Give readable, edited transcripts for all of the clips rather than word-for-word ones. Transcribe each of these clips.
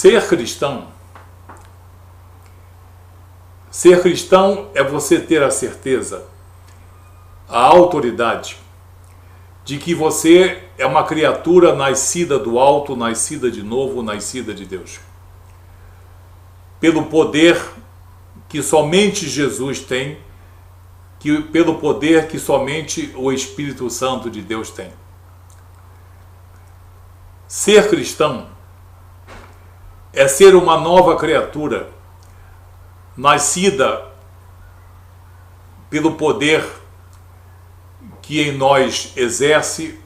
Ser cristão é você ter a certeza, a autoridade de que você é uma criatura nascida do alto, nascida de novo, nascida de Deus. Pelo poder que somente Jesus tem, pelo poder que somente o Espírito Santo de Deus tem. Ser cristão é ser uma nova criatura, nascida pelo poder que em nós exerce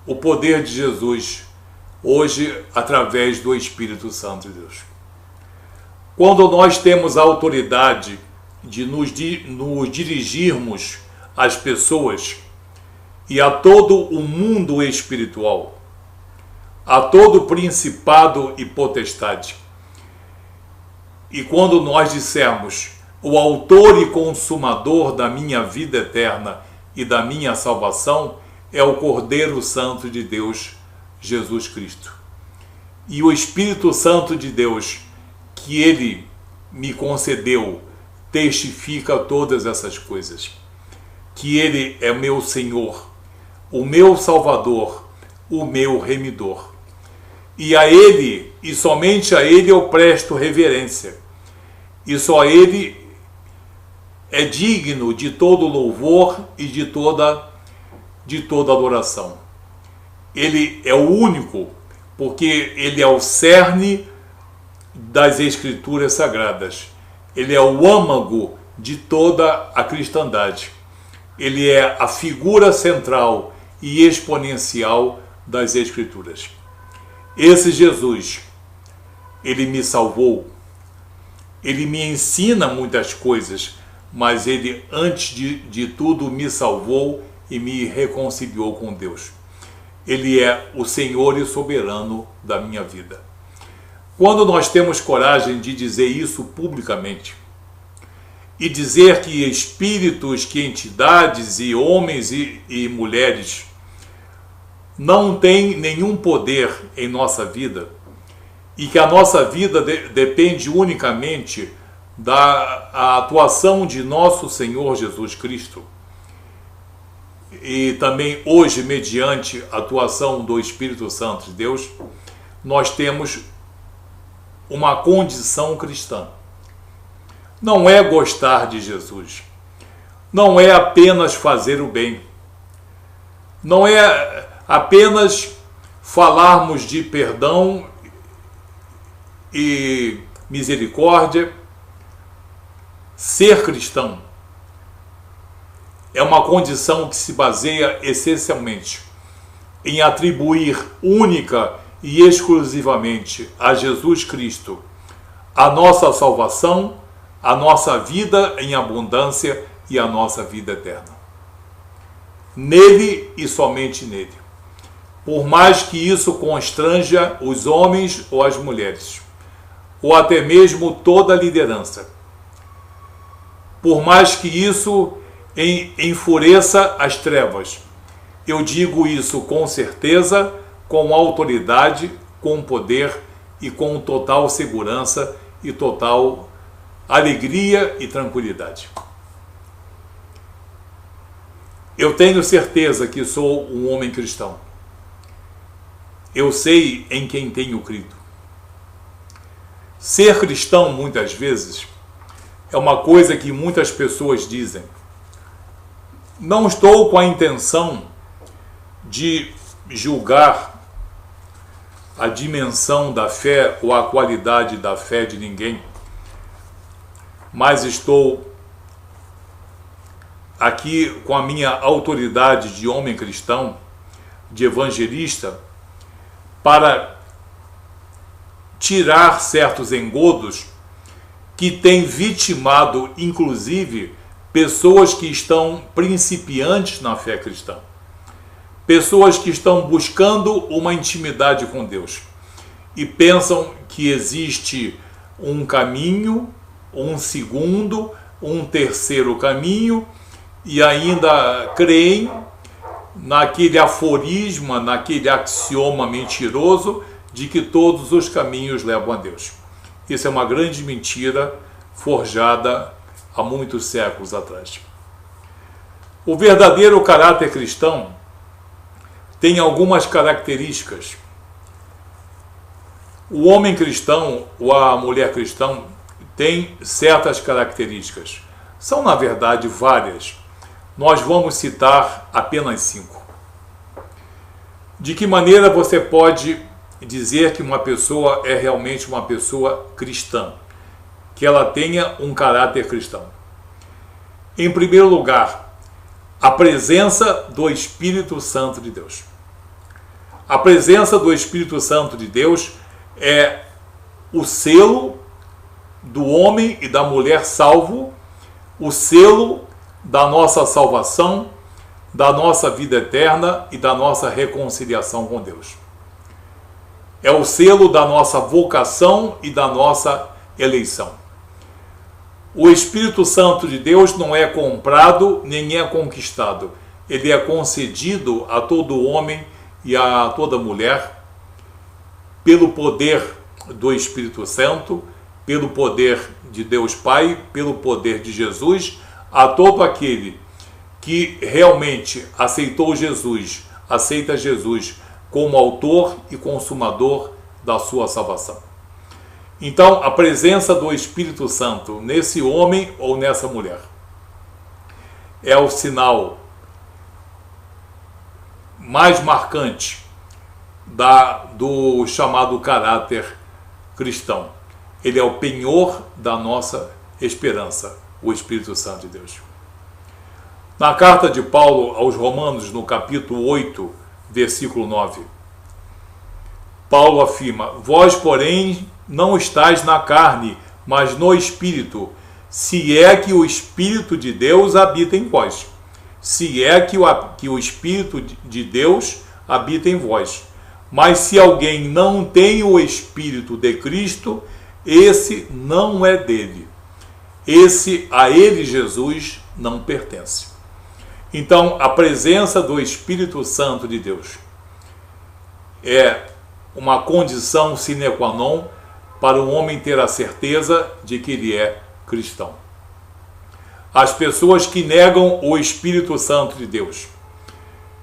o poder de Jesus, hoje através do Espírito Santo de Deus. Quando nós temos a autoridade de nos dirigirmos às pessoas e a todo o mundo espiritual, a todo principado e potestade, e quando nós dissermos: o autor e consumador da minha vida eterna e da minha salvação é o Cordeiro Santo de Deus, Jesus Cristo. E o Espírito Santo de Deus, que Ele me concedeu, testifica todas essas coisas. Que Ele é meu Senhor, o meu Salvador, o meu Remidor. E a Ele, e somente a Ele, eu presto reverência. E só Ele é digno de todo louvor e de toda adoração. Ele é o único, porque Ele é o cerne das Escrituras Sagradas. Ele é o âmago de toda a cristandade. Ele é a figura central e exponencial das Escrituras. Esse Jesus, Ele me salvou, Ele me ensina muitas coisas, mas Ele, antes de tudo, me salvou e me reconciliou com Deus. Ele é o Senhor e soberano da minha vida. Quando nós temos coragem de dizer isso publicamente, e dizer que espíritos, que entidades e homens e mulheres não têm nenhum poder em nossa vida, e que a nossa vida depende unicamente da atuação de nosso Senhor Jesus Cristo, e também hoje mediante a atuação do Espírito Santo de Deus, nós temos uma condição cristã. Não é gostar de Jesus, não é apenas fazer o bem, não é apenas falarmos de perdão e misericórdia. Ser cristão é uma condição que se baseia essencialmente em atribuir única e exclusivamente a Jesus Cristo a nossa salvação, a nossa vida em abundância e a nossa vida eterna. Nele e somente nele. Por mais que isso constranja os homens ou as mulheres, ou até mesmo toda a liderança. Por mais que isso enfureça as trevas, eu digo isso com certeza, com autoridade, com poder e com total segurança e total alegria e tranquilidade. Eu tenho certeza que sou um homem cristão. Eu sei em quem tenho crido. Ser cristão, muitas vezes, é uma coisa que muitas pessoas dizem. Não estou com a intenção de julgar a dimensão da fé ou a qualidade da fé de ninguém, mas estou aqui com a minha autoridade de homem cristão, de evangelista, para tirar certos engodos que têm vitimado, inclusive, pessoas que estão principiantes na fé cristã. Pessoas que estão buscando uma intimidade com Deus e pensam que existe um caminho, um segundo, um terceiro caminho, e ainda creem naquele aforisma, naquele axioma mentiroso de que todos os caminhos levam a Deus. Isso é uma grande mentira forjada há muitos séculos atrás. O verdadeiro caráter cristão tem algumas características. O homem cristão ou a mulher cristã tem certas características. São, na verdade, várias. Nós vamos citar apenas 5. De que maneira você pode dizer que uma pessoa é realmente uma pessoa cristã? Que ela tenha um caráter cristão. Em primeiro lugar, a presença do Espírito Santo de Deus. A presença do Espírito Santo de Deus é o selo do homem e da mulher salvo, o selo da nossa salvação, da nossa vida eterna e da nossa reconciliação com Deus. É o selo da nossa vocação e da nossa eleição. O Espírito Santo de Deus não é comprado nem é conquistado. Ele é concedido a todo homem e a toda mulher pelo poder do Espírito Santo, pelo poder de Deus Pai, pelo poder de Jesus, a todo aquele que realmente aceitou Jesus, aceita Jesus como autor e consumador da sua salvação. Então, a presença do Espírito Santo nesse homem ou nessa mulher é o sinal mais marcante do chamado caráter cristão. Ele é o penhor da nossa esperança, o Espírito Santo de Deus. Na carta de Paulo aos Romanos, no capítulo 8, versículo 9, Paulo afirma: vós, porém, não estáis na carne, mas no Espírito, se é que o Espírito de Deus habita em vós. Se é que o Espírito de Deus habita em vós. Mas se alguém não tem o Espírito de Cristo, esse não é dele. Esse, a ele, Jesus, não pertence. Então, a presença do Espírito Santo de Deus é uma condição sine qua non para o homem ter a certeza de que ele é cristão. As pessoas que negam o Espírito Santo de Deus,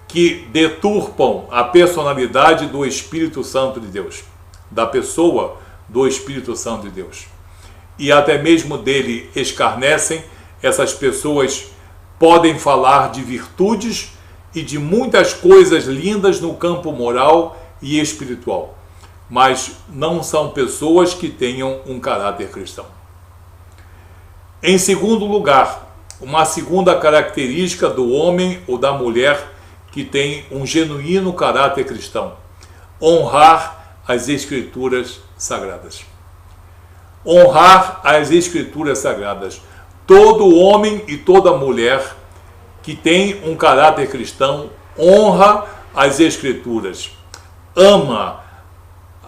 que deturpam a personalidade do Espírito Santo de Deus, da pessoa do Espírito Santo de Deus, e até mesmo dele escarnecem, essas pessoas podem falar de virtudes e de muitas coisas lindas no campo moral e espiritual, mas não são pessoas que tenham um caráter cristão. Em segundo lugar, uma segunda característica do homem ou da mulher que tem um genuíno caráter cristão: honrar as Escrituras Sagradas. Honrar as Escrituras Sagradas. Todo homem e toda mulher que tem um caráter cristão honra as Escrituras, ama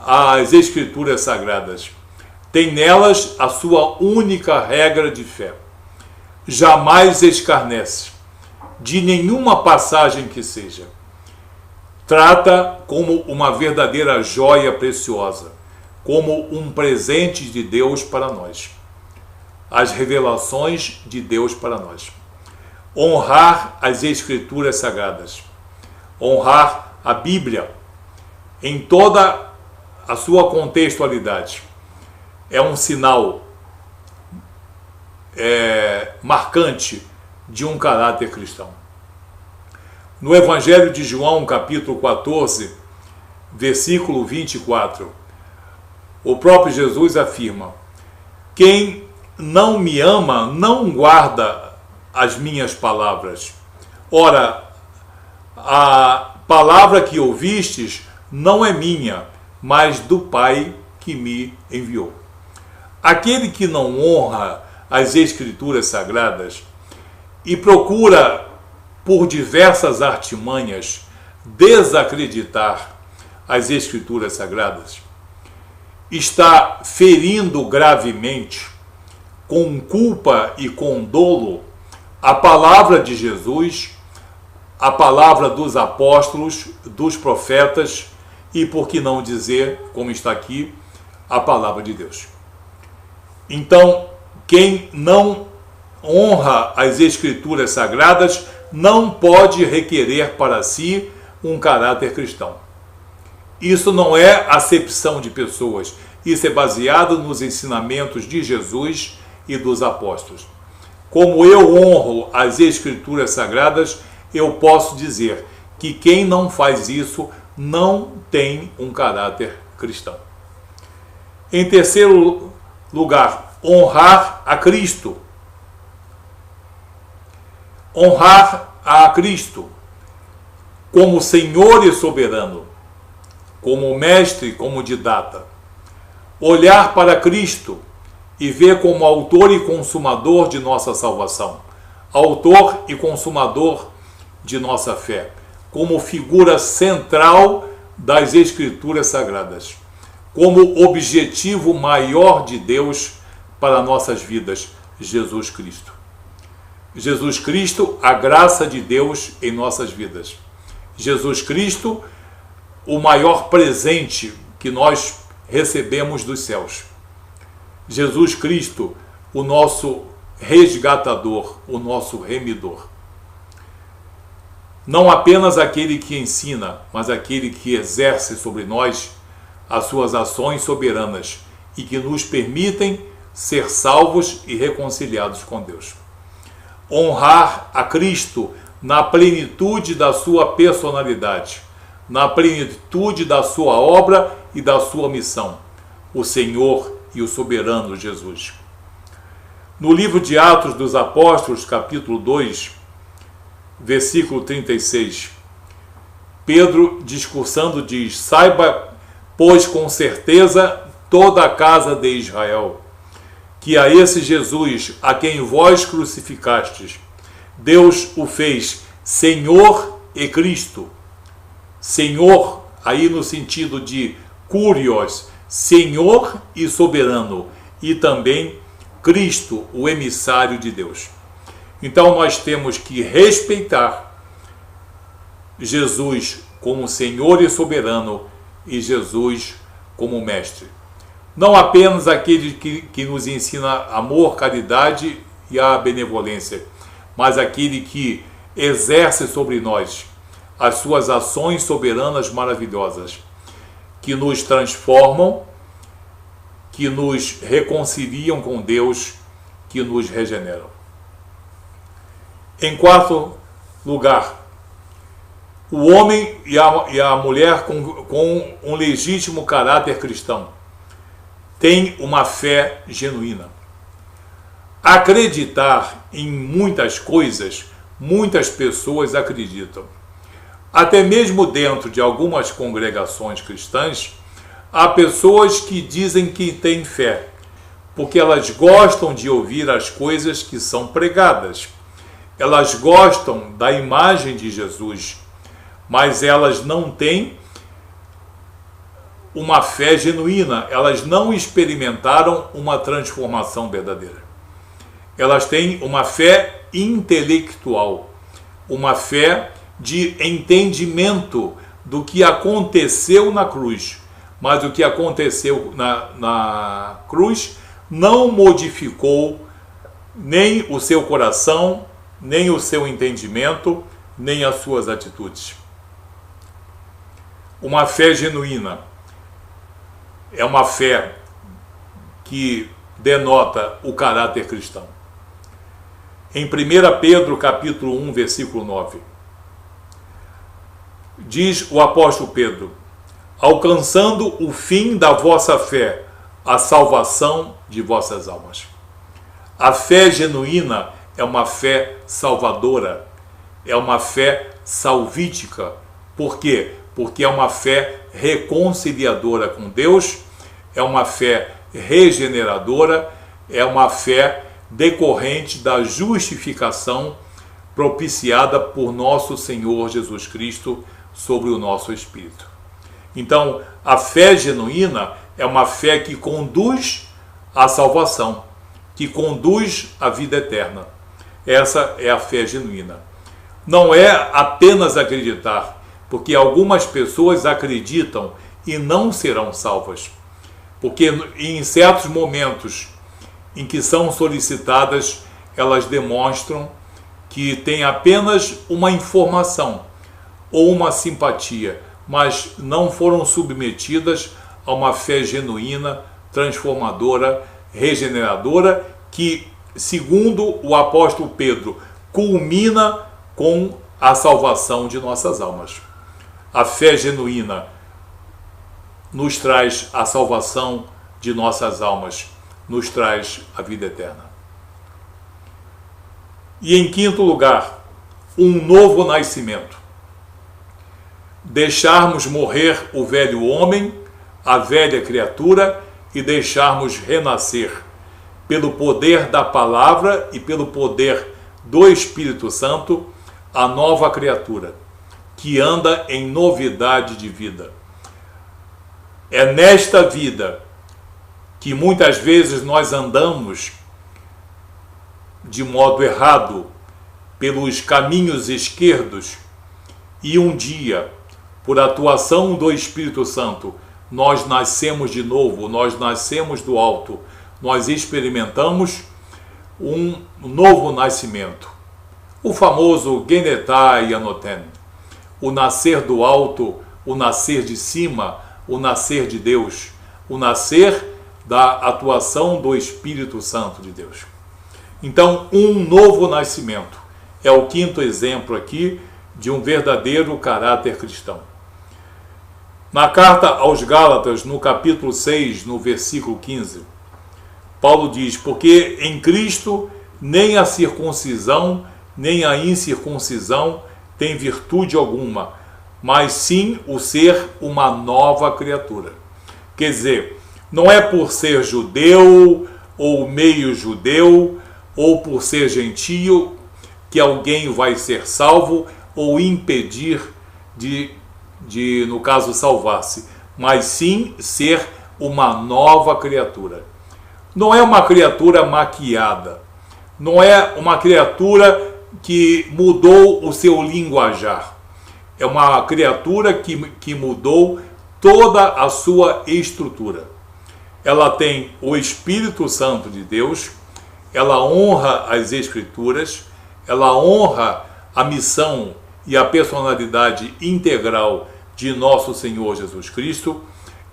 as Escrituras Sagradas, tem nelas a sua única regra de fé. Jamais escarnece de nenhuma passagem que seja. Trata como uma verdadeira joia preciosa, como um presente de Deus para nós. As revelações de Deus para nós. Honrar as Escrituras Sagradas. Honrar a Bíblia em toda a sua contextualidade. É um sinal marcante de um caráter cristão. No Evangelho de João, capítulo 14, versículo 24, o próprio Jesus afirma: quem não me ama não guarda as minhas palavras. Ora, a palavra que ouvistes não é minha, mas do Pai que me enviou. Aquele que não honra as Escrituras Sagradas e procura, por diversas artimanhas, desacreditar as Escrituras Sagradas, está ferindo gravemente, com culpa e com dolo, a palavra de Jesus, a palavra dos apóstolos, dos profetas e por que não dizer, como está aqui, a palavra de Deus. Então, quem não honra as Escrituras Sagradas não pode requerer para si um caráter cristão. Isso não é acepção de pessoas, isso é baseado nos ensinamentos de Jesus e dos apóstolos. Como eu honro as Escrituras Sagradas, eu posso dizer que quem não faz isso não tem um caráter cristão. Em terceiro lugar, honrar a Cristo. Honrar a Cristo como Senhor e soberano, como mestre, como didata. Olhar para Cristo e ver como autor e consumador de nossa salvação, autor e consumador de nossa fé, como figura central das Escrituras Sagradas, como objetivo maior de Deus para nossas vidas, Jesus Cristo. Jesus Cristo, a graça de Deus em nossas vidas. Jesus Cristo, o maior presente que nós recebemos dos céus. Jesus Cristo, o nosso resgatador, o nosso remidor. Não apenas aquele que ensina, mas aquele que exerce sobre nós as suas ações soberanas e que nos permitem ser salvos e reconciliados com Deus. Honrar a Cristo na plenitude da sua personalidade, na plenitude da sua obra e da sua missão, o Senhor e o soberano Jesus. No livro de Atos dos Apóstolos, capítulo 2, versículo 36, Pedro, discursando, diz: saiba, pois com certeza toda a casa de Israel, que a esse Jesus, a quem vós crucificastes, Deus o fez Senhor e Cristo. Senhor, aí no sentido de Kyrios, Senhor e soberano, e também Cristo, o emissário de Deus. Então nós temos que respeitar Jesus como Senhor e soberano e Jesus como mestre. Não apenas aquele que nos ensina amor, caridade e a benevolência, mas aquele que exerce sobre nós as suas ações soberanas maravilhosas, que nos transformam, que nos reconciliam com Deus, que nos regeneram. Em quarto lugar, o homem e a mulher com um legítimo caráter cristão têm uma fé genuína. Acreditar em muitas coisas, muitas pessoas acreditam. Até mesmo dentro de algumas congregações cristãs, há pessoas que dizem que têm fé, porque elas gostam de ouvir as coisas que são pregadas. Elas gostam da imagem de Jesus, mas elas não têm uma fé genuína, elas não experimentaram uma transformação verdadeira. Elas têm uma fé intelectual, uma fé de entendimento do que aconteceu na cruz, mas o que aconteceu na cruz não modificou nem o seu coração, nem o seu entendimento, nem as suas atitudes. Uma fé genuína é uma fé que denota o caráter cristão. Em 1 Pedro capítulo 1, versículo 9, diz o apóstolo Pedro: alcançando o fim da vossa fé, a salvação de vossas almas. A fé genuína é uma fé salvadora, é uma fé salvítica. Por quê? Porque é uma fé reconciliadora com Deus, é uma fé regeneradora, é uma fé decorrente da justificação propiciada por nosso Senhor Jesus Cristo sobre o nosso espírito. Então, a fé genuína é uma fé que conduz à salvação, que conduz à vida eterna. Essa é a fé genuína. Não é apenas acreditar, porque algumas pessoas acreditam e não serão salvas. Porque em certos momentos em que são solicitadas, elas demonstram que têm apenas uma informação ou uma simpatia, mas não foram submetidas a uma fé genuína, transformadora, regeneradora, que, segundo o apóstolo Pedro, culmina com a salvação de nossas almas. A fé genuína nos traz a salvação de nossas almas, nos traz a vida eterna. E em quinto lugar, um novo nascimento. Deixarmos morrer o velho homem, a velha criatura, e deixarmos renascer pelo poder da palavra e pelo poder do Espírito Santo, a nova criatura, que anda em novidade de vida. É nesta vida que muitas vezes nós andamos de modo errado, pelos caminhos esquerdos, e um dia, por atuação do Espírito Santo, nós nascemos de novo, nós nascemos do alto, nós experimentamos um novo nascimento. O famoso Genetai Anoten, o nascer do alto, o nascer de cima, o nascer de Deus, o nascer da atuação do Espírito Santo de Deus. Então, um novo nascimento é o quinto exemplo aqui de um verdadeiro caráter cristão. Na carta aos Gálatas, no capítulo 6, no versículo 15, Paulo diz: porque em Cristo nem a circuncisão, nem a incircuncisão tem virtude alguma, mas sim o ser uma nova criatura. Quer dizer, não é por ser judeu ou meio judeu, ou por ser gentio, que alguém vai ser salvo ou impedir de no caso, salvar-se, mas sim ser uma nova criatura. Não é uma criatura maquiada, não é uma criatura que mudou o seu linguajar, é uma criatura que mudou toda a sua estrutura. Ela tem o Espírito Santo de Deus, ela honra as Escrituras, ela honra a missão e a personalidade integral de nosso Senhor Jesus Cristo.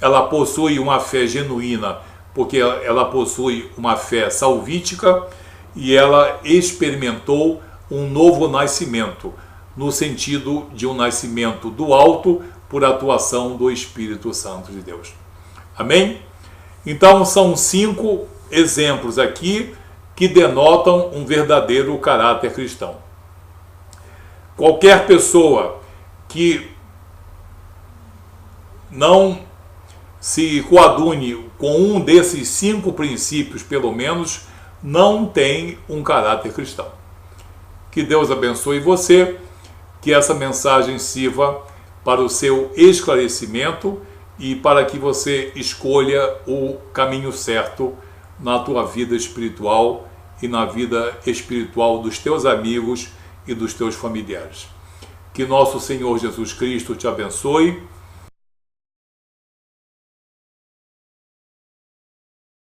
Ela possui uma fé genuína, porque ela possui uma fé salvítica, e ela experimentou um novo nascimento, no sentido de um nascimento do alto por atuação do Espírito Santo de Deus. Amém? Então são 5 exemplos aqui que denotam um verdadeiro caráter cristão. Qualquer pessoa que não se coadune com um desses 5 princípios, pelo menos, não tem um caráter cristão. Que Deus abençoe você, que essa mensagem sirva para o seu esclarecimento e para que você escolha o caminho certo na tua vida espiritual e na vida espiritual dos teus amigos e dos teus familiares. Que nosso Senhor Jesus Cristo te abençoe